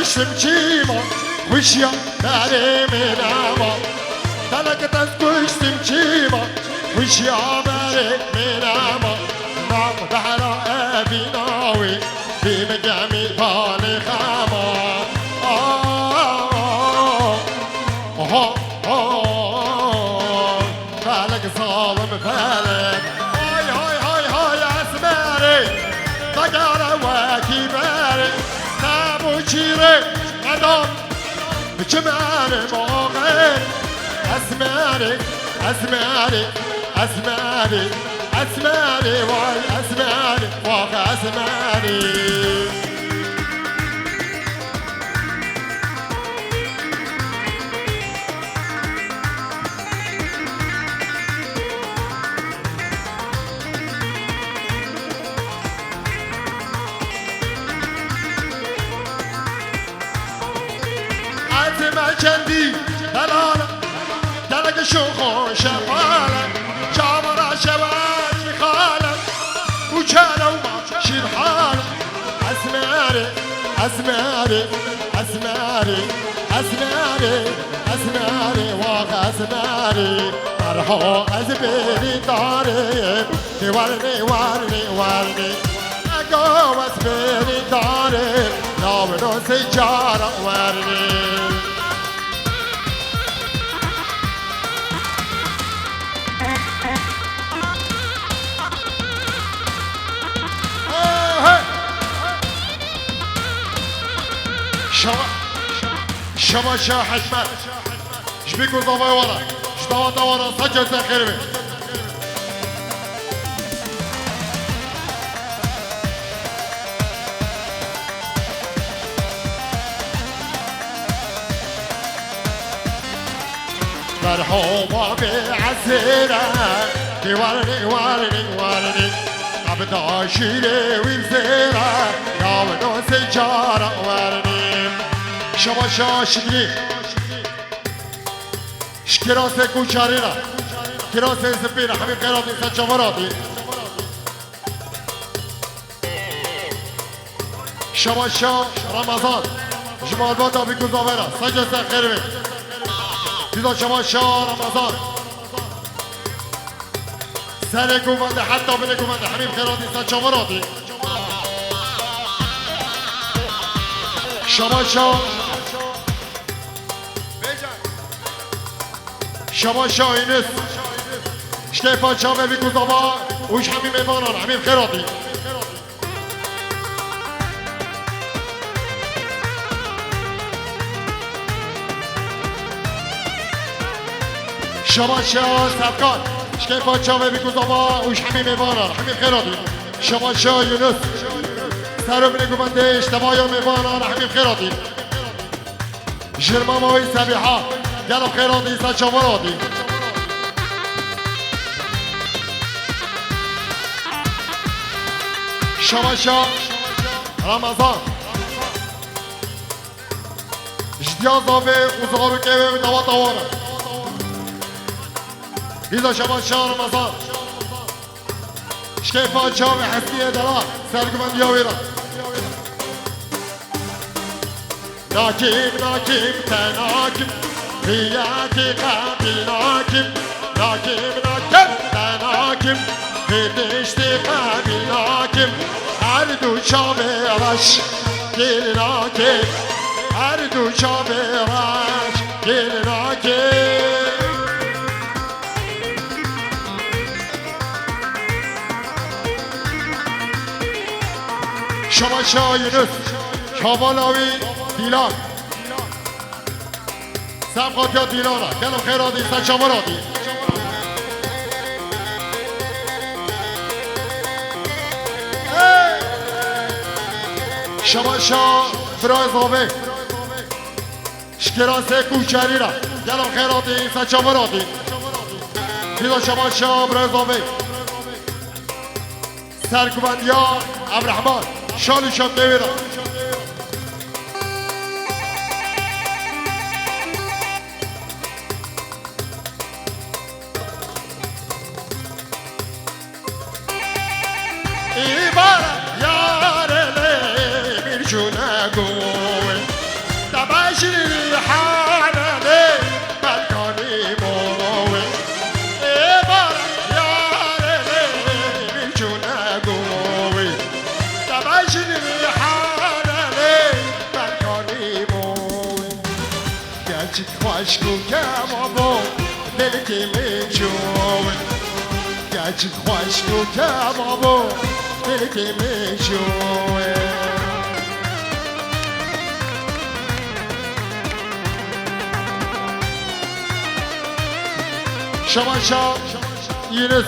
کشتم چیما خوشیا بره منما دلکت از کشتم چیما خوشیا بره منما نام بحرا ابیناوی بیم گمی پال خما فلک ظالم فلک های اسمری دگره وکی بره نبو چیره ندام بچمره موقع اسمری وای اسمری واقع اسمری چندی دلاله دلک شوخ شفاله جامرا شواج خاله وچاله وما شير حاله اسماري واقع اسماري مرحو ازبيري داري وارني اقو اسبيري داري ناولو سيجارة وارني شما شاه حکمت شبیکو زاوای ورا شدوا دوارا سجل سخیر بی مرحوما بعزيرة وارني أبدا شيلي وزيرة يا ودو سجارة وارني شما شاشدني شكراسة كوشارينا كراسة زبينة حبيب قراتي سجمراتي شما شا رمضان جمال باتا بكو زاورا سجل سخير بي دیدو شما شاه رمضان سر گومنده حتی بله گومنده حبیب خیراتی سجامراتی شما شاه اینس شتفان شاه بی گوزابا اوش حبیب ایمانان حبیب خیراتی شما شاه سبکان شکیفان شاه بی گوزابا اوش حبیب ایمانان حبیب خیراتی شما شاه یونس سر بین گومنده اجتماعی میوانان حبیب خیراتی جرمامای سبیحا گلب خیراتی سجامراتی شما شاه رمضان جدیازاوی اوزغارو که به دوا دواره بیزا شما شاه رمضان شکیفان شاه حسیه دلا سرگمندی ها ویران ناکیم تناکیم هیاتی قبی ناکیم تناکیم هیدشتی قبی ناکیم هر دو شابرش گل ناکیم هر دو شابرش گل ناکیم شما شاه یونس شابالاوی دیلان سبقاتیا دیلانا گلو خیراتی سجامراتی شما شاه برای زاوه شکراسه کوچری را گلو خیراتی سجامراتی دیدو شما شاه برای زاوه سرکوبندیا عبدالرحمن شالی شد نویرم ایبارا یاره لی میرجونه گوی شیرینی حالله بلکانی موی ای بارا یاره میچونه گوی دبا شیرینی حالله بلکانی موی گرچه خوشگو کبابو دلکی میچوی گرچه خوشگو کبابو دلکی میچوی شماشا یونس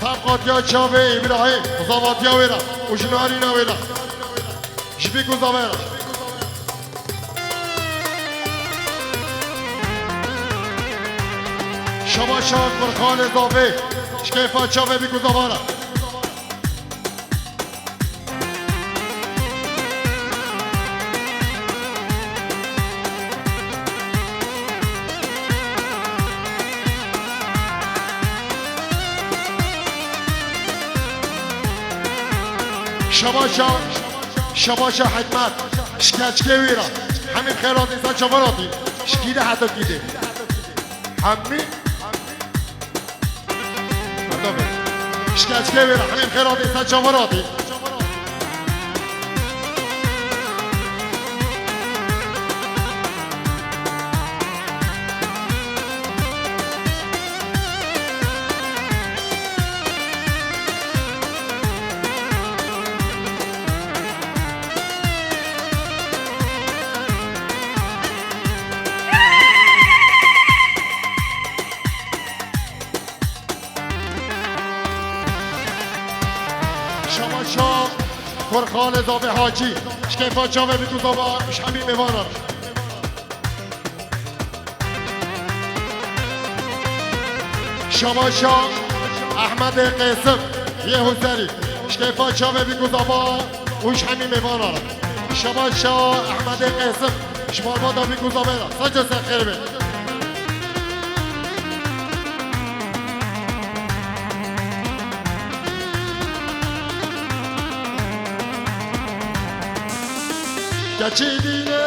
سبقاتیا چاوه ابراهیم زواتیا ویرا وجنارینا ویرا جبیکو زاویرا شماشا فرخان زاوه شکیفا چاوه بیکو زاوارا شباشا حکمت شکچکه ویرا همین خیرات انسان چواراتی شکیده حتی گیده همین شکچکه ویرا همین خیرات انسان چواراتی فرخان زاوه حاجی شکیفا چاوه بیدو زاوه شمی میوانم شماشا احمد قاسم یه حسری شکیفا چاوه بیدو زاوه وش همی میوانم شماشا احمد قاسم شمال بادا بیدو زاوه سجا سخیر بید تشيديني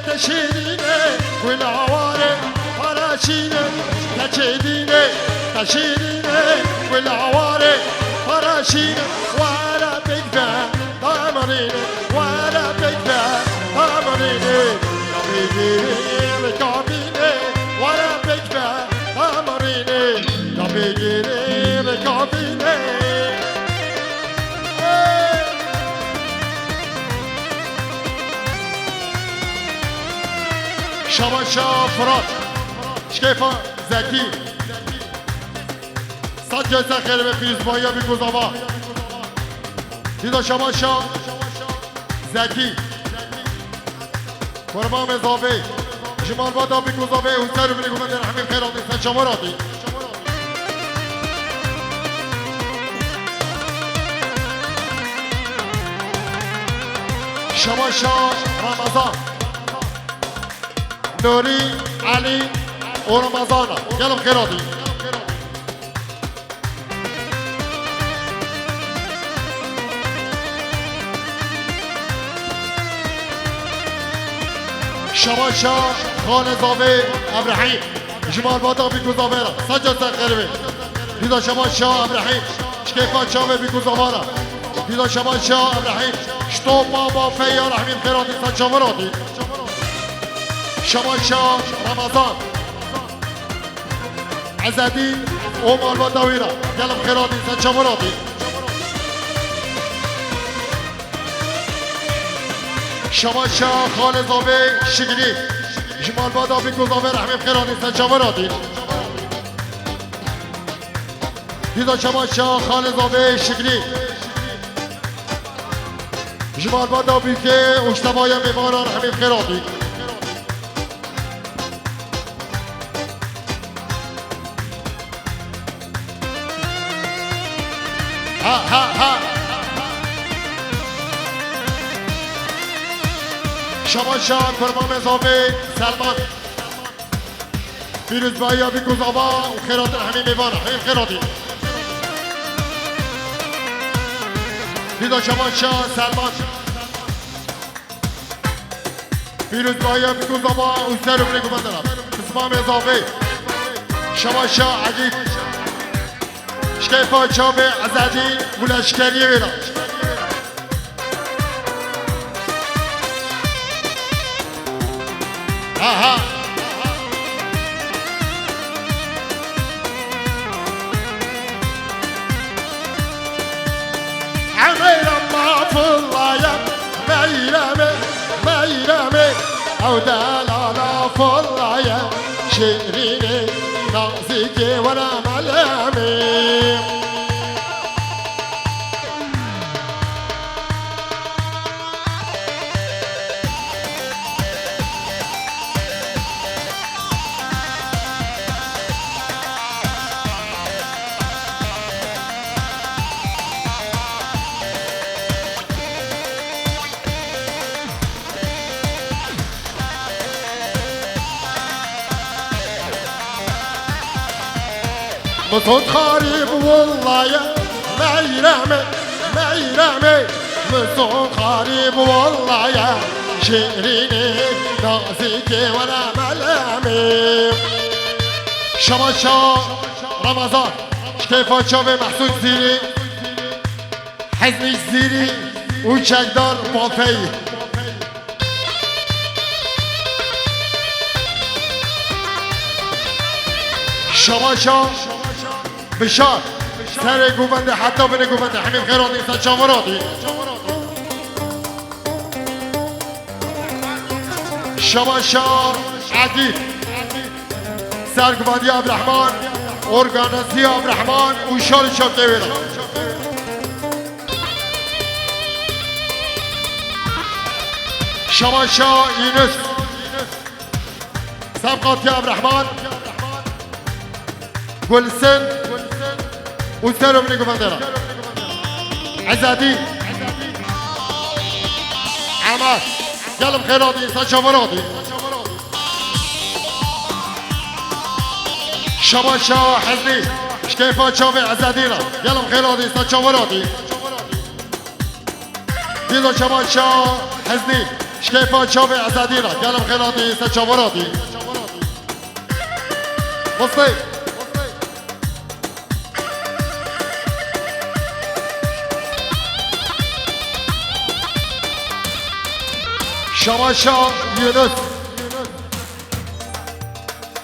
تشيديني والعواري فراشيني تشيديني تشيديني والعواري فراشيني ولا بقدر ضامريني ولا بقدر ضامريني بيجيني ركابيني ولا بقدر ضامريني بيجيني ركابيني شماشا فرات شکیفا زکی صد جلسه خیلی به فیزبایی بی گذابا دیدا شماشا زکی قربان مزاوی جمال بادا بی گذابه حسر رو بینگو من در همین خیرات نیستن شما را دی شماشا رمضان نوری علی و رمضانا گلم خیراتی شماشا خان زاوه ابراهیم جمال بادا بیکو زاوه سجا سخیره دیدا شماشا ابراهیم شکیفا چاوه بیکو زاوه دیدا شماشا ابراهیم شتو بابا فیار همین خیراتی سجاوراتی شماشا رمضان عزدی عمر و داویرا گلم خیراتی سجاوراتی شماشا خان زاوه شگلی جمال بادا بیکو زاوه رحمیم خیراتی سجاوراتی دیدا شماشا خان زاوه شگلی جمال بادا بیکه اشتبای میوانان رحمیم خیراتی ها شماشا کرمان زاوه سلمان فیروز بایی آبی گذابا و خیرات همین میوانه همین خیراتی دیدا شماشا سلمان پیروز بایا بگو زبا و سر رو بگو بندرم اسمام اضافه شما شا عجیب شکیفا چاوه ازادی ولشکریه بیرم آها عميرا ما في الله ميرمي او دلالا في الله شيريني نازكي وانا ملامي مصد خارب والله يا ميرمي مصد خارب والله يا شيريني نازكي وانا ملامي شماشا رمضان شكيفا شافي محسود زيري حزمي زيري وشكدار بافي شماشا بشار سر گوونده حتی بین گوونده همین خیرات نیستن چاوراتی شماشار عدید سر گووندی عبدالرحمن ارگانسی عبدالرحمن و شار شاکه بیرم شماشار اینس سبقاتی عبدالرحمن گلسن وسالو من يقول بندرة عزادي عمار قلب خيراطي إنسان شفراطي شباشا حزني شكيفا شافي عزادينا قلب خيراطي إنسان شفراطي ديزو شباشا حزني شكيفا شافي عزادينا قلب خيراطي إنسان شفراطي وصلي شماشا یونس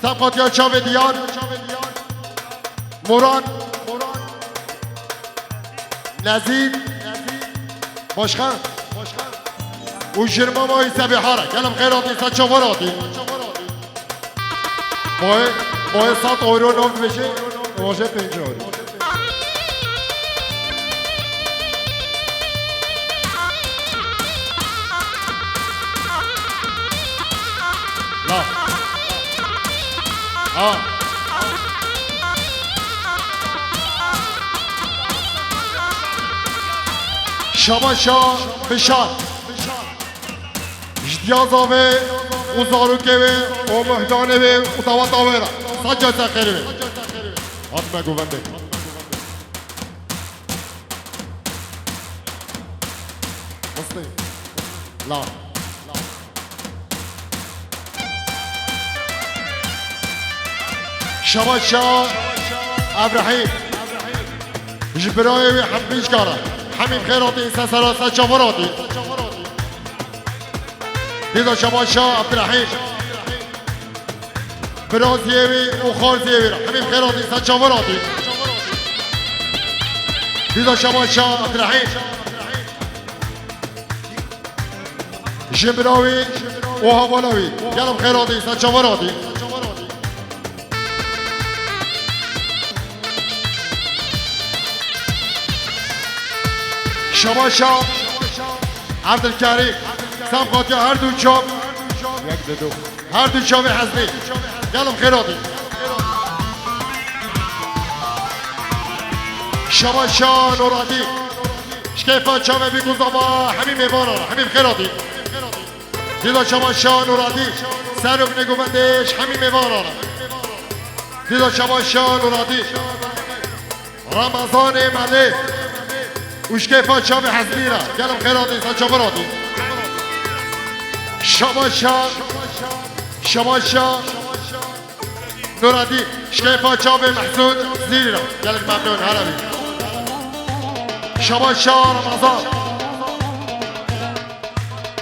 سبقات یا چاوه دیان مراد نزید باشخان و جرما مای سبیحاره کلم خیراتی سا چواراتی مای 100 اورو نفت بشه واجه 5 اورو شماشا بشار جدیازاوه و زاروکه و مهدانه و تواتاوه را سجا سخیره آتمه گوونده مصنی لا شماشا ابراهیم جبرای حبیش کاره همین خیراتی سسراسا چوراتی دیدو شماشا ابراهیم برازیوی و خارزیوی را همین خیراتی سا چوراتی دیدو شماشا ابراهیم جبراوی و هوالاوی گلم خیراتی سا چوراتی شماشا عبدالکریم سبقاتی هر دو چاپ هر دو چاپ حزبی گلم خیراتی شماشا نوراتی شکیفا چاپ بیگوزاما همین میبانا همین خیراتی دیدا شماشا نوراتی سر رو بنگوندش همین میبانا دیدا شماشا نوراتی رمضان ملی وش كيف شاب حزبيرة قالوا خيراتي صار شبراتي شماشا شماشا نورادی شکیفا چاوه محسود زیری را گلک ممنون هلا بی شماشا رمضان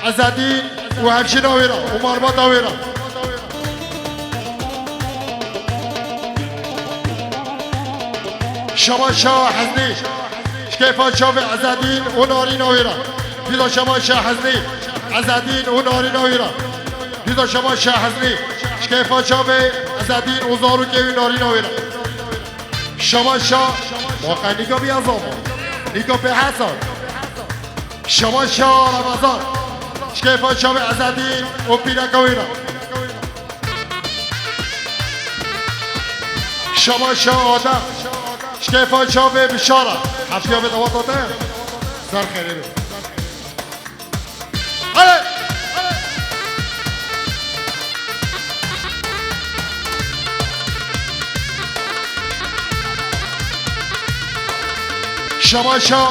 عزدین و همشین آویرا و مربط آویرا شماشا حزنی شکیفا چاوه عزدین و نارین آویرا دیدا شماشا حزنی عزدین و نارین آویرا دیدا شماشا حزنی شکیفا چاوه عزدین و زارو که نارین آویرا شماشا واقعا نگاه بیازام نگاه به حسن شماشا رمضان شکیفا چاوه عزدین و پیرک آویرا شماشا آدم شکیفا چاوه بشاره هفتی ها به دوات داده سر خیلی بید شماشا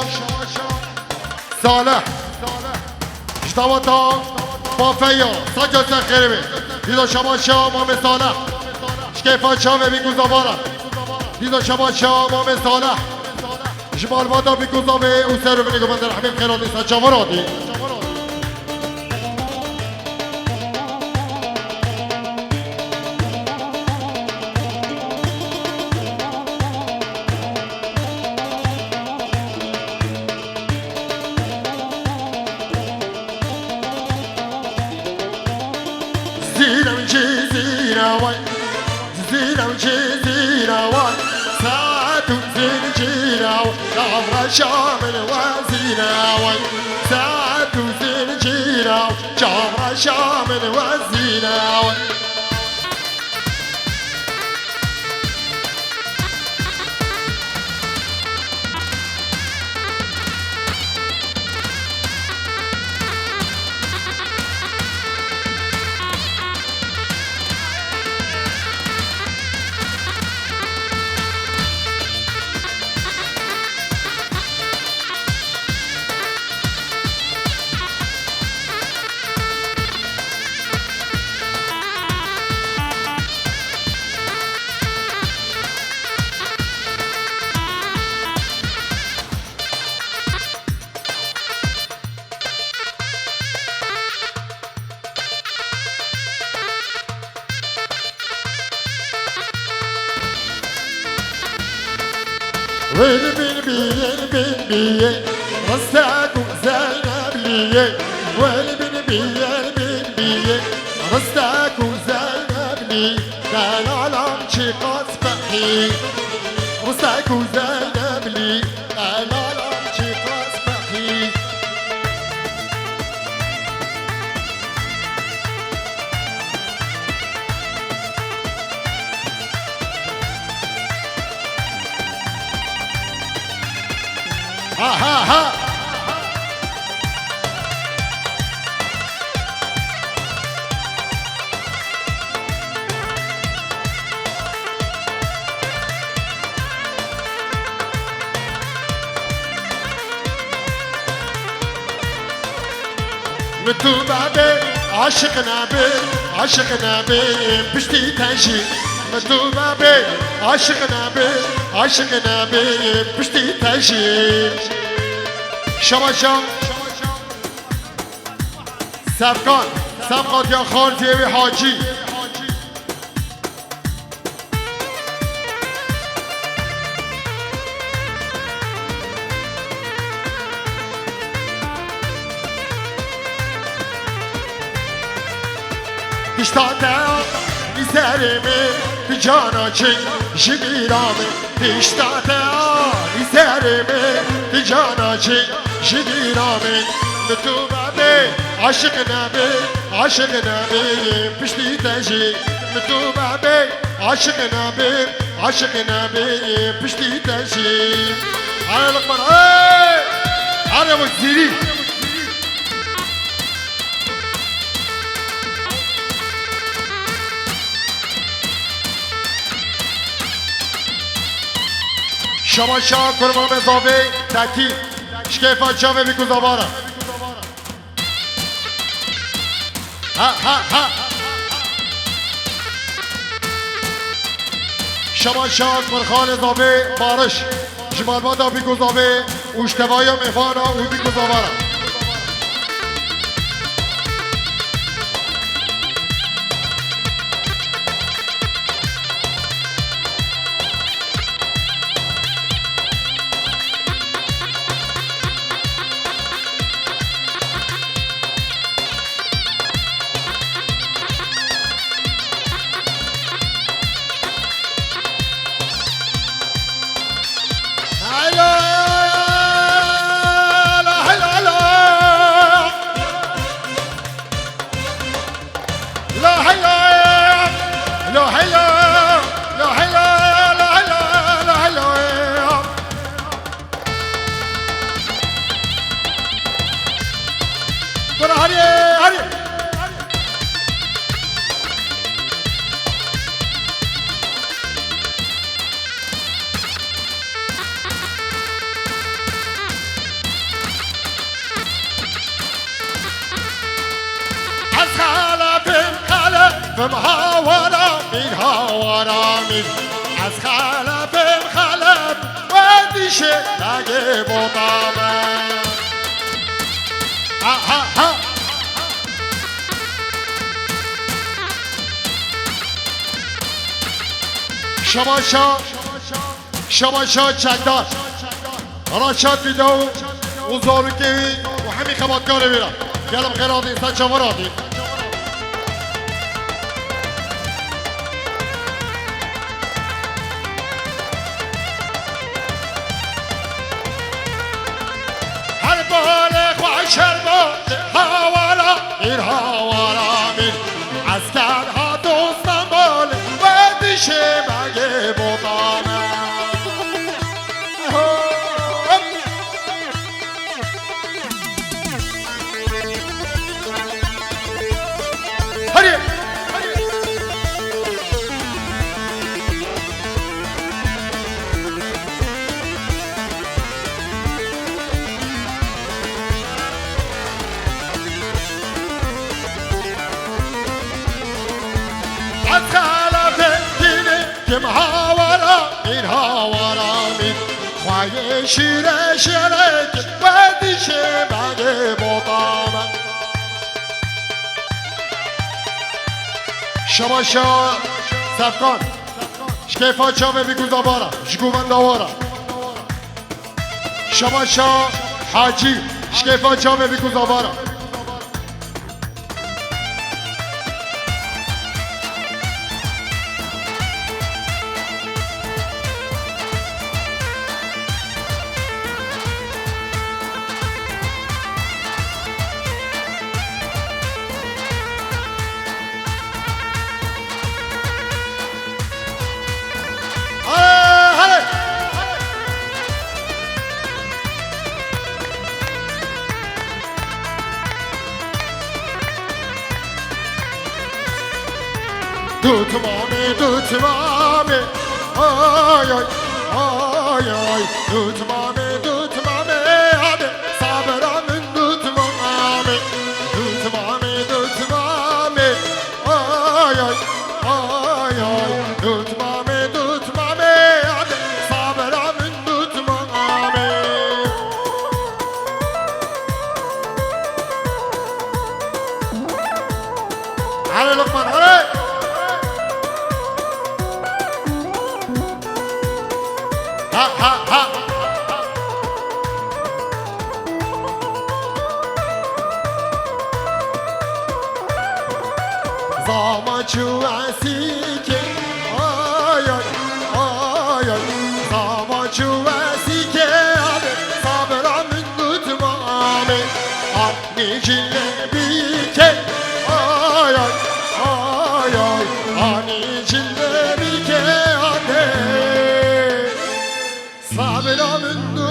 صالح اشتواتا بافیا ساجا سر خیلی بید دیدا شماشا مام صالح شکیفا چاوه بی گوزاوارا دیدا شماشا مام صالح جمال بادا بی گوزاوه او سر رو بینگو من در حمیم خیران نیسا چاورا دی زینم چی زیناوی زینم چی زیناوی ساعتو زین چیناوی جامرا شامل و زیناوی ساعتو زین چیناوی جامرا شامل و زیناوی وين بين بين بين بين رستاك وزينب لي وين بين بين بين بين رستاك وزينب لي لا العالم شي قصبحي رستاك وزينب لي لا العالم شي قصبحي ها ها ها متو بعدي عاشقنا بي عاشقنا بي بشتي تنشي متو بعدي عاشقنا بي عاشقنا بي بشتي تنشي شماشا سبقان سبقات يا خال فيوي حاجي اشتاقا لسرمي بجانا چي جبيرامي اشتاقا لسرمي بجانا چي جبيرامي متوبة بي عاشقنا بي عاشقنا بي بشتي تجي متوبة بي عاشقنا بي عاشقنا بي بشتي تجي على لقمان على وزيري شماشا کرمان مزاوی تکی شکیفا چاوه بی گزاوارا ها ها ها شما شاد مرخان زاوه بارش جمال بادا بیگو زاوه اوشتوای مهوانا او بیگو زاوارا بمهاورا من هاورا من از خلبم خلب و دیشه نگه بودامه ها ها ها شما شا چکدار راشد بیدو اون زارگی و همین خباتگاره بیرم گلم خیرادی سچوارادی شربت هاورا این هاورا من از کرها دوستم بال و دیشه مگه بودانه هری کم هاورا این هاورا من خواه شیره شیره و دیشه مگه بودامه شما شا سفکان شکیفا چاوه بیگو زبارا شکومن داوارا شما شا حاجی شکیفا چاوه بیگو زبارا دو تمامه آی آی آی آی دو تمامه آده صبرامن دو تمامه آی آی آی آی دو تمامه آده صبرامن دو تمامه هره لقمان هره زاما چو اسیکه آی آی آی آی زاما چو اسیکه آده صبرامن دو تمامه آنی جله بیکه آی آی آی آی آنی جله بیکه آده صبرامن دو